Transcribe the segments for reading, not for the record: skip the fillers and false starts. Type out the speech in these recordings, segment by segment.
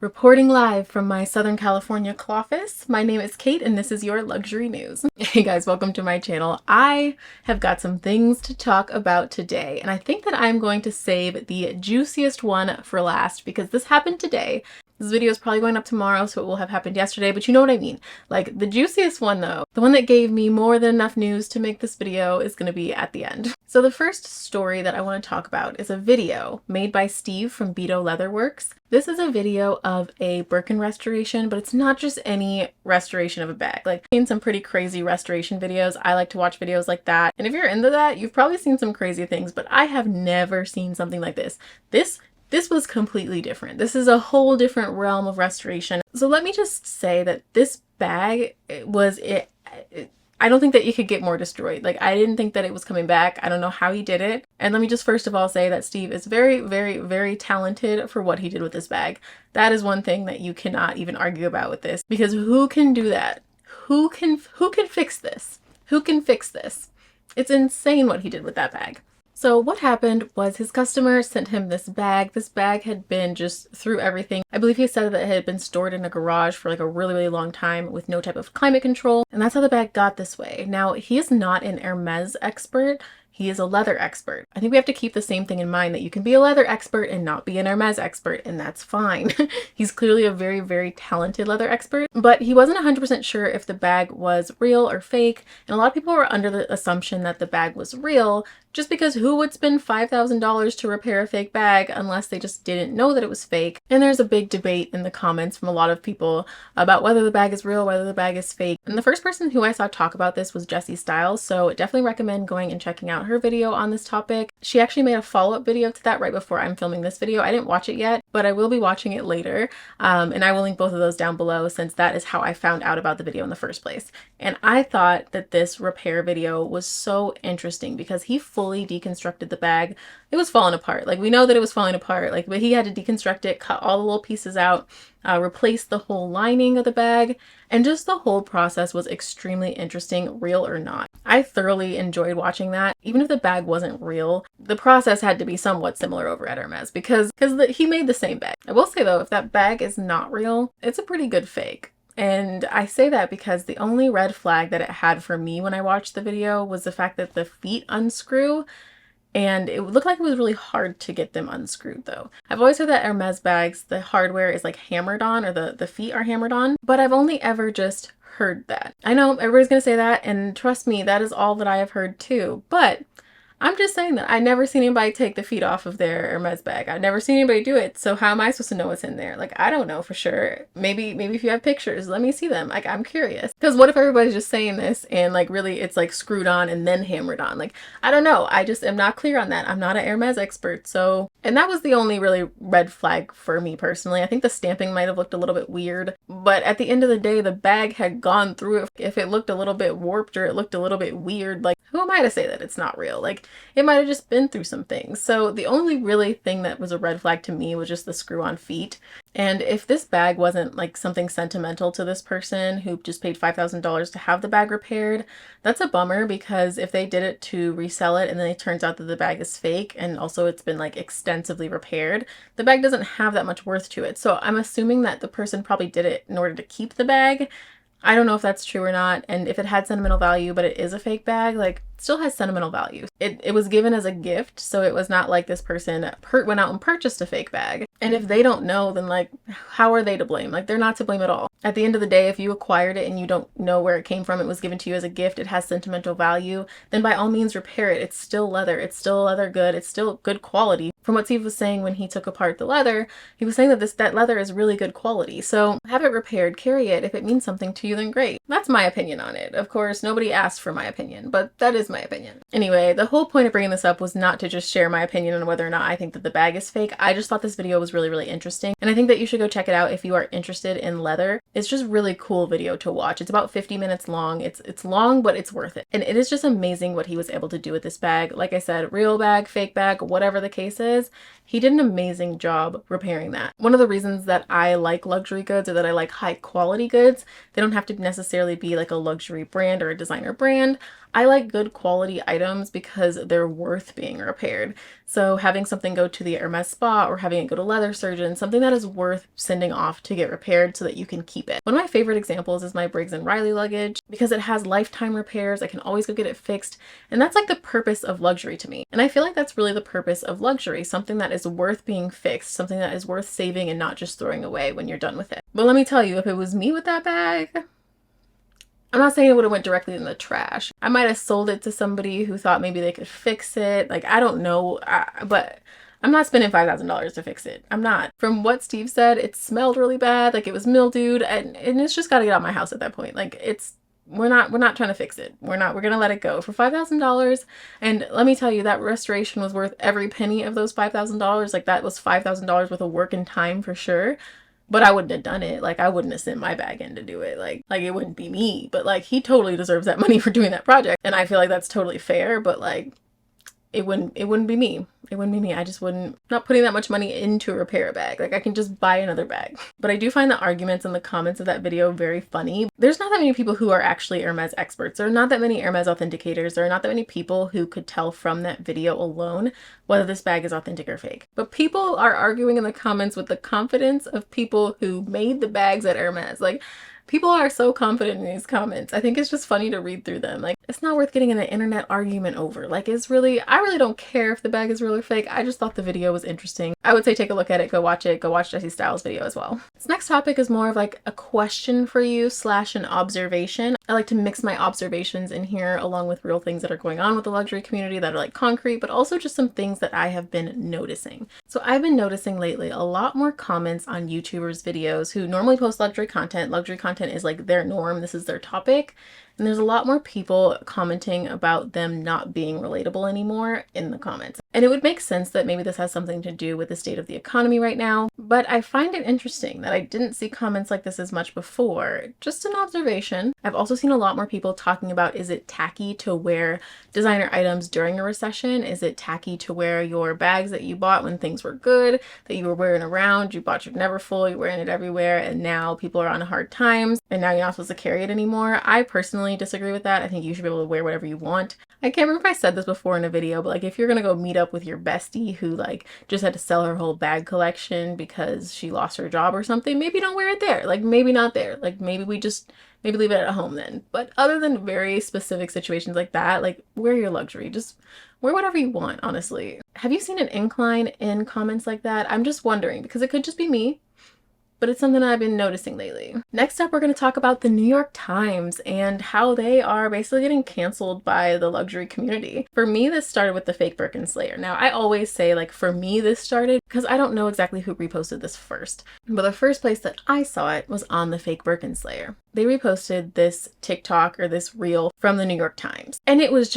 Reporting live from my Southern California clawfish, my name is Kate and this is your luxury news. Hey guys, welcome to my channel. I have got some things to talk about today, and I think that I'm going to save the juiciest one for last because this happened today. This video is probably going up tomorrow, so it will have happened yesterday, but you know what I mean. Like, the juiciest one though, the one that gave me more than enough news to make this video, is going to be at the end. So the first story that I want to talk about is a video made by Steve from Bedo Leatherworks. This is a video of a Birkin restoration, but it's not just any restoration of a bag. Like, I've seen some pretty crazy restoration videos. I like to watch videos like that. And if you're into that, you've probably seen some crazy things, but I have never seen something like this. This was completely different. This is a whole different realm of restoration. So let me just say that this bag I don't think that you could get more destroyed. Like, I didn't think that it was coming back. I don't know how he did it. And let me just first of all say that Steve is very, very, very talented for what he did with this bag. That is one thing that you cannot even argue about with this, because who can do that? Who can fix this? Who can fix this? It's insane what he did with that bag. So what happened was his customer sent him this bag. This bag had been just through everything. I believe he said that it had been stored in a garage for like a really, really long time with no type of climate control. And that's how the bag got this way. Now, he is not an Hermes expert. He is a leather expert. I think we have to keep the same thing in mind, that you can be a leather expert and not be an Hermes expert, and that's fine. He's clearly a very, very talented leather expert, but he wasn't 100% sure if the bag was real or fake. And a lot of people were under the assumption that the bag was real, just because who would spend $5,000 to repair a fake bag unless they just didn't know that it was fake? And there's a big debate in the comments from a lot of people about whether the bag is real, whether the bag is fake. And the first person who I saw talk about this was Jessie Styles, so definitely recommend going and checking out her video on this topic. She actually made a follow-up video to that right before I'm filming this video. I didn't watch it yet, but I will be watching it later. And I will link both of those down below, since that is how I found out about the video in the first place. And I thought that this repair video was so interesting because he fully deconstructed the bag. It was falling apart. Like, we know that it was falling apart, like, but he had to deconstruct it, cut all the little pieces out, replace the whole lining of the bag, and just the whole process was extremely interesting, real or not. I thoroughly enjoyed watching that. Even if the bag wasn't real, the process had to be somewhat similar over at Hermes because he made the same bag. I will say though, if that bag is not real, it's a pretty good fake. And I say that because the only red flag that it had for me when I watched the video was the fact that the feet unscrew, and it looked like it was really hard to get them unscrewed though. I've always heard that Hermes bags, the hardware is like hammered on, or the feet are hammered on, but I've only ever just heard that. I know everybody's gonna say that, and trust me, that is all that I have heard too, but I'm just saying that I never seen anybody take the feet off of their Hermes bag. I've never seen anybody do it. So how am I supposed to know what's in there? Like, I don't know for sure. Maybe if you have pictures, let me see them. Like, I'm curious. Because what if everybody's just saying this and like really it's like screwed on and then hammered on? Like, I don't know. I just am not clear on that. I'm not an Hermes expert. So, and that was the only really red flag for me personally. I think the stamping might have looked a little bit weird, but at the end of the day, the bag had gone through it. If it looked a little bit warped or it looked a little bit weird, like, who am I to say that it's not real? Like, it might have just been through some things. So the only really thing that was a red flag to me was just the screw-on feet. And if this bag wasn't like something sentimental to this person who just paid $5,000 to have the bag repaired, that's a bummer, because if they did it to resell it and then it turns out that the bag is fake and also it's been like extensively repaired, the bag doesn't have that much worth to it. So I'm assuming that the person probably did it in order to keep the bag. I don't know if that's true or not, and if it had sentimental value but it is a fake bag, like, it still has sentimental value. It was given as a gift, so it was not like this person went out and purchased a fake bag. And if they don't know, then like, how are they to blame? Like, they're not to blame at all. At the end of the day, if you acquired it and you don't know where it came from, it was given to you as a gift, it has sentimental value, then by all means repair it. It's still leather. It's still leather good. It's still good quality. From what Steve was saying when he took apart the leather, he was saying that that leather is really good quality. So have it repaired, carry it. If it means something to you, then great. That's my opinion on it. Of course, nobody asked for my opinion, but that is my opinion. Anyway, the whole point of bringing this up was not to just share my opinion on whether or not I think that the bag is fake. I just thought this video was really, really interesting. And I think that you should go check it out if you are interested in leather. It's just really cool video to watch. It's about 50 minutes long. It's long, but it's worth it. And it is just amazing what he was able to do with this bag. Like I said, real bag, fake bag, whatever the case is. is, he did an amazing job repairing that. One of the reasons that I like luxury goods, or that I like high quality goods, they don't have to necessarily be like a luxury brand or a designer brand. I like good quality items because they're worth being repaired. So having something go to the Hermes spa or having it go to leather surgeon, something that is worth sending off to get repaired so that you can keep it. One of my favorite examples is my Briggs & Riley luggage because it has lifetime repairs. I can always go get it fixed. And that's like the purpose of luxury to me. And I feel like that's really the purpose of luxury, something that is worth being fixed, something that is worth saving and not just throwing away when you're done with it. But let me tell you, if it was me with that bag, I'm not saying it would have went directly in the trash. I might have sold it to somebody who thought maybe they could fix it. Like, I don't know, but I'm not spending $5,000 to fix it. I'm not. From what Steve said, it smelled really bad, like it was mildewed, and it's just got to get out of my house at that point. Like, we're not trying to fix it. We're gonna let it go for $5,000. And let me tell you, that restoration was worth every penny of those $5,000. Like, that was $5,000 worth of work and time for sure. But I wouldn't have done it. Like, I wouldn't have sent my bag in to do it. Like it wouldn't be me. But like, he totally deserves that money for doing that project. And I feel like that's totally fair, but like, it wouldn't be me. It wouldn't be me. I just wouldn't, not putting that much money into a repair bag. Like, I can just buy another bag. But I do find the arguments in the comments of that video very funny. There's not that many people who are actually Hermes experts. There are not that many Hermes authenticators. There are not that many people who could tell from that video alone whether this bag is authentic or fake. But people are arguing in the comments with the confidence of people who made the bags at Hermes. Like, people are so confident in these comments. I think it's just funny to read through them. Like, it's not worth getting in an internet argument over. Like, I really don't care if the bag is real or fake. I just thought the video was interesting. I would say take a look at it, go watch it, go watch Jessie Styles' video as well. This next topic is more of like a question for you / an observation. I like to mix my observations in here along with real things that are going on with the luxury community that are like concrete, but also just some things that I have been noticing. So I've been noticing lately a lot more comments on YouTubers' videos who normally post luxury content. Luxury content is like their norm. This is their topic. And there's a lot more people commenting about them not being relatable anymore in the comments. And it would make sense that maybe this has something to do with the state of the economy right now. But I find it interesting that I didn't see comments like this as much before. Just an observation. I've also seen a lot more people talking about, is it tacky to wear designer items during a recession? Is it tacky to wear your bags that you bought when things were good, that you were wearing around? You bought your Neverfull, you're wearing it everywhere, and now people are on hard times, and now you're not supposed to carry it anymore. I personally disagree with that. I think you should be able to wear whatever you want. I can't remember if I said this before in a video, but like, if you're gonna go meet up with your bestie who like just had to sell her whole bag collection because she lost her job or something, maybe don't wear it there. Like, maybe not there. Like, maybe leave it at home then. But other than very specific situations like that, like, wear your luxury. Just wear whatever you want, honestly. Have you seen an incline in comments like that? I'm just wondering, because it could just be me, but it's something I've been noticing lately. Next up, we're going to talk about the New York Times and how they are basically getting canceled by the luxury community. For me, this started with the fake Birkin Slayer. Now, I always say, like, for me, this started because I don't know exactly who reposted this first, but the first place that I saw it was on the fake Birkin Slayer. They reposted this TikTok or this reel from the New York Times, and it was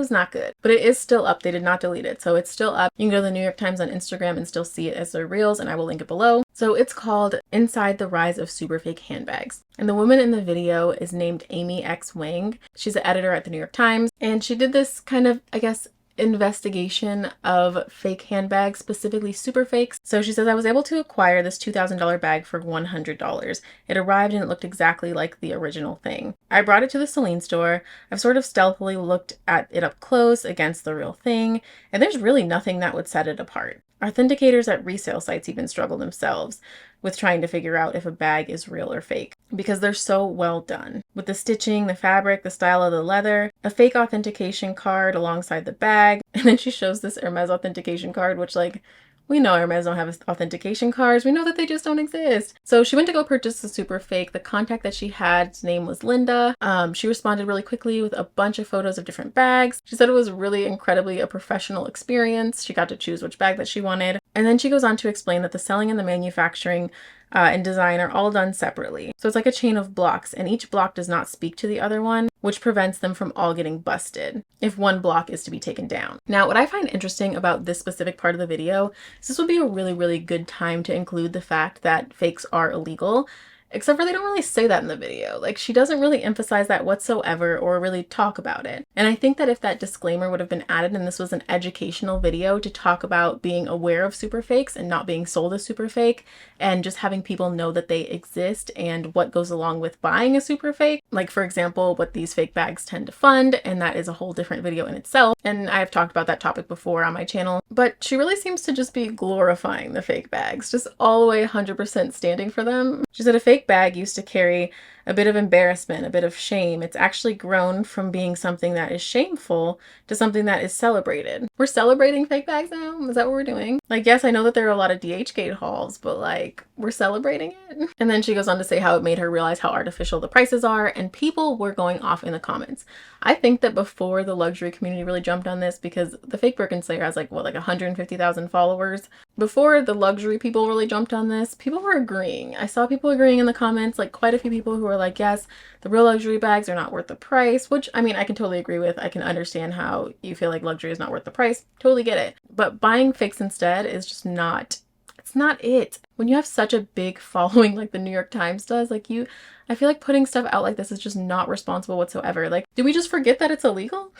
not good, but it is still up. They did not delete it, so it's still up. You can go to the New York Times on Instagram and still see it as their reels, and I will link it below. So it's called Inside the Rise of Superfake Handbags. And the woman in the video is named Amy X. Wang. She's an editor at the New York Times, and she did this kind of, I guess, investigation of fake handbags, specifically SUPERFAKES. So she says, I was able to acquire this $2,000 bag for $100. It arrived and it looked exactly like the original thing. I brought it to the Celine store. I've sort of stealthily looked at it up close against the real thing, and there's really nothing that would set it apart. Authenticators at resale sites even struggle themselves with trying to figure out if a bag is real or fake because they're so well done. With the stitching, the fabric, the style of the leather, a fake authentication card alongside the bag, and then she shows this Hermes authentication card, which, like, we know Hermes don't have authentication cards. We know that they just don't exist. So she went to go purchase the super fake. The contact that she had's name was Linda. She responded really quickly with a bunch of photos of different bags. She said it was really incredibly a professional experience. She got to choose which bag that she wanted. And then she goes on to explain that the selling and the manufacturing and design are all done separately. So it's like a chain of blocks, and each block does not speak to the other one, which prevents them from all getting busted if one block is to be taken down. Now, what I find interesting about this specific part of the video is this would be a really, really good time to include the fact that fakes are illegal. Except for they don't really say that in the video. Like, she doesn't really emphasize that whatsoever or really talk about it. And I think that if that disclaimer would have been added and this was an educational video to talk about being aware of super fakes and not being sold a super fake and just having people know that they exist and what goes along with buying a super fake, like for example, what these fake bags tend to fund, and that is a whole different video in itself. And I've talked about that topic before on my channel, but she really seems to just be glorifying the fake bags, just all the way 100% standing for them. She said a fake bag used to carry a bit of embarrassment, a bit of shame. It's actually grown from being something that is shameful to something that is celebrated. We're celebrating fake bags now? Is that what we're doing? Like, yes, I know that there are a lot of DHgate hauls, but like, we're celebrating it? And then she goes on to say how it made her realize how artificial the prices are, and people were going off in the comments. I think that before the luxury community really jumped on this, because the fake Birkin Slayer has like, what, like 150,000 followers? Before the luxury people really jumped on this, people were agreeing. I saw people agreeing in the comments, like quite a few people who were like, yes, the real luxury bags are not worth the price, which I mean, I can totally agree with. I can understand how you feel like luxury is not worth the price. Totally get it. But buying fakes instead is just not, it's not it. When you have such a big following like the New York Times does, like I feel like putting stuff out like this is just not responsible whatsoever. Like, did we just forget that it's illegal?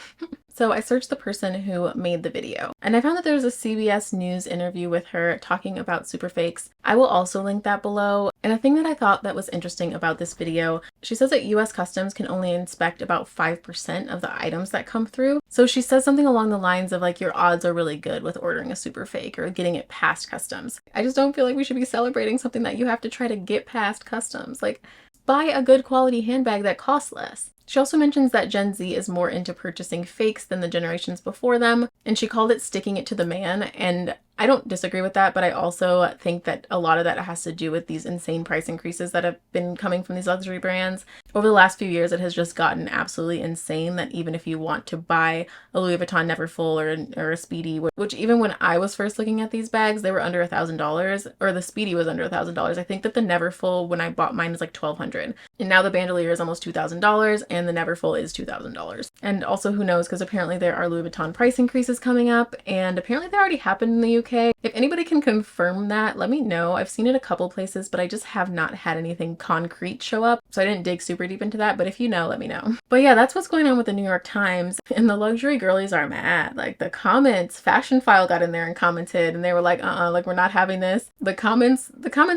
So I searched the person who made the video and I found that there was a CBS News interview with her talking about super fakes. I will also link that below. And a thing that I thought that was interesting about this video, she says that US Customs can only inspect about 5% of the items that come through. So she says something along the lines of like, your odds are really good with ordering a super fake or getting it past customs. I just don't feel like we should be celebrating something that you have to try to get past customs. Like, buy a good quality handbag that costs less. She also mentions that Gen Z is more into purchasing fakes than the generations before them, and she called it sticking it to the man, and I don't disagree with that, but I also think that a lot of that has to do with these insane price increases that have been coming from these luxury brands. Over the last few years, it has just gotten absolutely insane that even if you want to buy a Louis Vuitton Neverfull or a Speedy, which even when I was first looking at these bags, they were under $1,000, or the Speedy was under $1,000. I think that the Neverfull, when I bought mine, was like $1,200. And now the bandolier is almost $2,000 and the Neverfull is $2,000. And also who knows, because apparently there are Louis Vuitton price increases coming up, and apparently they already happened in the UK. If anybody can confirm that, let me know. I've seen it a couple places, but I just have not had anything concrete show up, so I didn't dig super deep into that, but if you know, let me know. But yeah, that's what's going on with the New York Times, and the luxury girlies are mad. Like, the comments, Fashion File got in there and commented, and they were like, like, we're not having this. The comments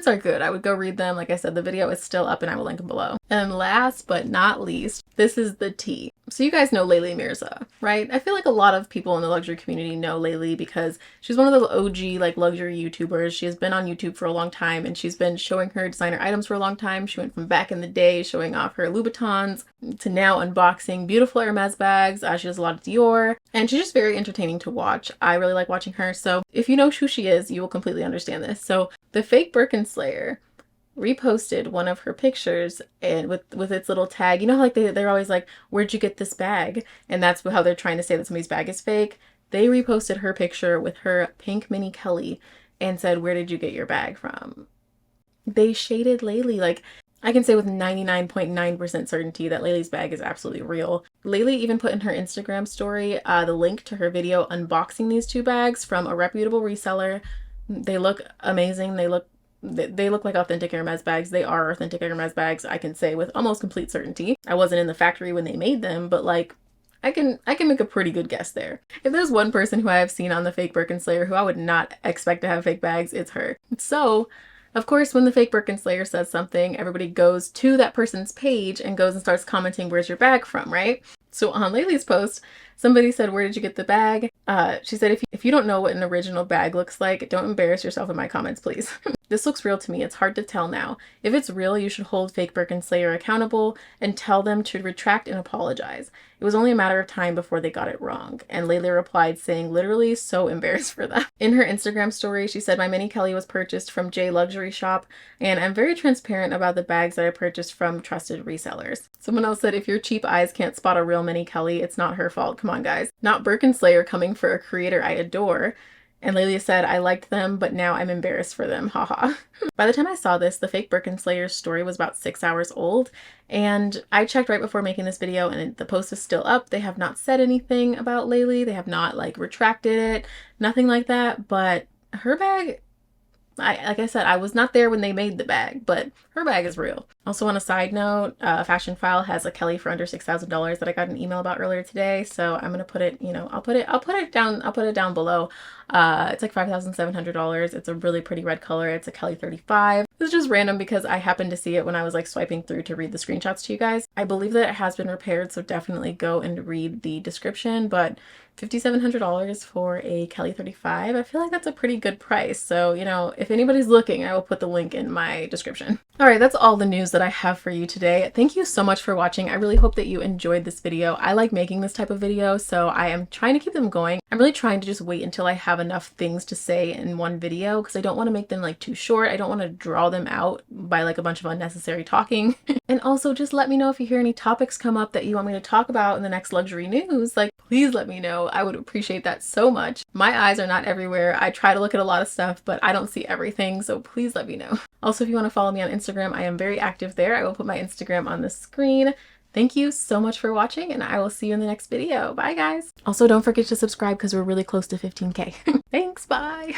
are good. I would go read them. Like I said, the video is still up and I will link them below. And last but not least, this is the tea. So you guys know Layli Mirza, right? I feel like a lot of people in the luxury community know Layli because she's one of the OG like luxury YouTubers. She has been on YouTube for a long time and she's been showing her designer items for a long time. She went from back in the day showing off her Louboutins to now unboxing beautiful Hermes bags. She does a lot of Dior and she's just very entertaining to watch. I really like watching her. So if you know who she is, you will completely understand this. So the fake Birkin Slayer reposted one of her pictures and with its little tag. You know how like they're always like, where'd you get this bag? And that's how they're trying to say that somebody's bag is fake. They reposted her picture with her pink mini Kelly and said, where did you get your bag from? They shaded Layli. Like, I can say with 99.9% certainty that Layli's bag is absolutely real. Layli even put in her Instagram story the link to her video unboxing these two bags from a reputable reseller. They look amazing. They look like authentic Hermes bags. They are authentic Hermes bags, I can say with almost complete certainty. I wasn't in the factory when they made them, but like I can make a pretty good guess there. If there's one person who I have seen on the fake Birkin Slayer who I would not expect to have fake bags, it's her. So of course, when the fake Birkin Slayer says something, everybody goes to that person's page and goes and starts commenting, where's your bag from, right? So on Layli's post, somebody said, where did you get the bag? She said, if you don't know what an original bag looks like, don't embarrass yourself in my comments, please. This looks real to me. It's hard to tell now. If it's real, you should hold fake Birkin Slayer accountable and tell them to retract and apologize. It was only a matter of time before they got it wrong. And Layli replied saying, literally so embarrassed for them. In her Instagram story, she said, my mini Kelly was purchased from J Luxury Shop, and I'm very transparent about the bags that I purchased from trusted resellers. Someone else said, if your cheap eyes can't spot a real mini Kelly, it's not her fault. Come on, guys. Not Birkin Slayer coming for a creator I adore. And Layli said, I liked them, but now I'm embarrassed for them, haha. By the time I saw this, the fake Birkin Slayer story was about 6 hours old, and I checked right before making this video and the post is still up. They have not said anything about Layli. They have not like retracted it, nothing like that, but her bag, Like I said, I was not there when they made the bag, but her bag is real. Also, on a side note, Fashion File has a Kelly for under $6,000 that I got an email about earlier today. So I'm gonna put it, I'll put it down below. It's like $5,700. It's a really pretty red color. It's a Kelly 35. It's just random because I happened to see it when I was like swiping through to read the screenshots to you guys. I believe that it has been repaired, so definitely go and read the description, but $5,700 for a Kelly 35, I feel like that's a pretty good price. So, if anybody's looking, I will put the link in my description. All right, that's all the news that I have for you today. Thank you so much for watching. I really hope that you enjoyed this video. I like making this type of video, so I am trying to keep them going. I'm really trying to just wait until I have enough things to say in one video because I don't want to make them like too short. I don't want to draw them out by like a bunch of unnecessary talking. And also just let me know if you hear any topics come up that you want me to talk about in the next luxury news. Like, please let me know. I would appreciate that so much. My eyes are not everywhere. I try to look at a lot of stuff, but I don't see everything, so please let me know. Also, if you want to follow me on Instagram, I am very active there. I will put my Instagram on the screen. Thank you so much for watching, and I will see you in the next video. Bye, guys. Also, don't forget to subscribe because we're really close to 15K. Thanks, bye.